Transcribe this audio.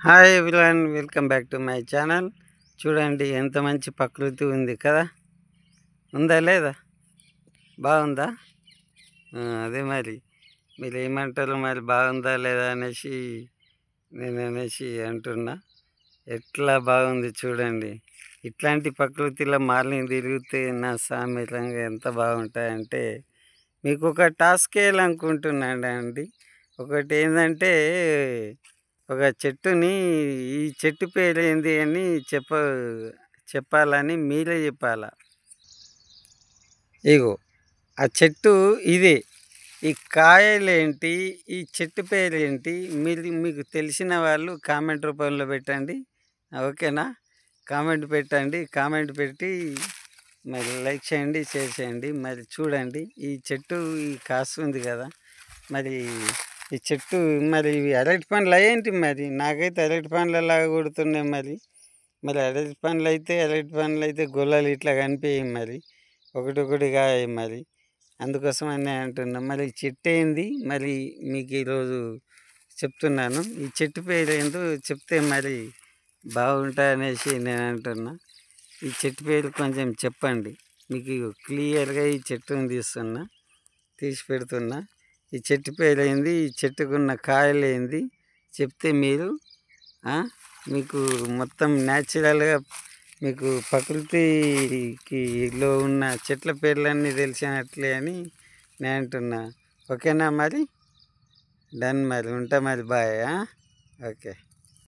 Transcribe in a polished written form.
Hi everyone, welcome back to my channel. చూడండి ఎంత మంచి ప్రకృతి ఉంది కదా, ఉందా లేదా, బాగుందా? అదే మరి మీరు ఏమంటారు, మరి బాగుందా లేదా అనేసి నేను అంటున్నా. ఎట్లా బాగుంది చూడండి. ఇట్లాంటి ప్రకృతిలో మార్నింగ్ తిరిగితే నా సామెతంగా ఎంత బాగుంటాయంటే, మీకు ఒక టాస్క్ వేయాలనుకుంటున్నాను అండి. ఒకటి ఏంటంటే, ఒక చెట్టుని ఈ చెట్టు పేరు ఏంది అని చెప్పాలని మీరే చెప్పాల. ఇగో ఆ చెట్టు ఇదే, ఈ కాయలేంటి, ఈ చెట్టు పేరేంటి, మీకు తెలిసిన వాళ్ళు కామెంట్ రూపంలో పెట్టండి. ఓకేనా? కామెంట్ పెట్టండి. కామెంట్ పెట్టి మరి లైక్ చేయండి, షేర్ చేయండి. మరి చూడండి, ఈ చెట్టు ఈ కాస్తుంది కదా, మరి ఈ చెట్టు మరి ఇవి అరటి పండ్లు అయ్యేంటి? మరి నాకైతే అరటి పండ్లలాగా కొడుతున్నాయి. మరి అరటి పండ్లు అయితే గొల్లలు ఇట్లా కనిపించాయి. మరి ఒకటిగా మరి అందుకోసం అని అంటున్నా. మరి ఈ చెట్టు ఏంది మరి మీకు ఈరోజు చెప్తున్నాను. ఈ చెట్టు పేరు ఏందో చెప్తే మరి బాగుంటాయనేసి నేను అంటున్నా. ఈ చెట్టు పేరు కొంచెం చెప్పండి. మీకు క్లియర్గా ఈ చెట్టుని తీసి పెడుతున్నా. ఈ చెట్టు పేరు ఏంది, ఈ చెట్టుకున్న కాయలు ఏంది చెప్తే మీరు మీకు మొత్తం న్యాచురల్గా మీకు ప్రకృతిలో ఉన్న చెట్ల పేర్లన్నీ తెలిసినట్లే అని నేను అంటున్నా. ఓకేనా? మరి డన్. మరి ఉంటా. మరి బాయ్. ఓకే.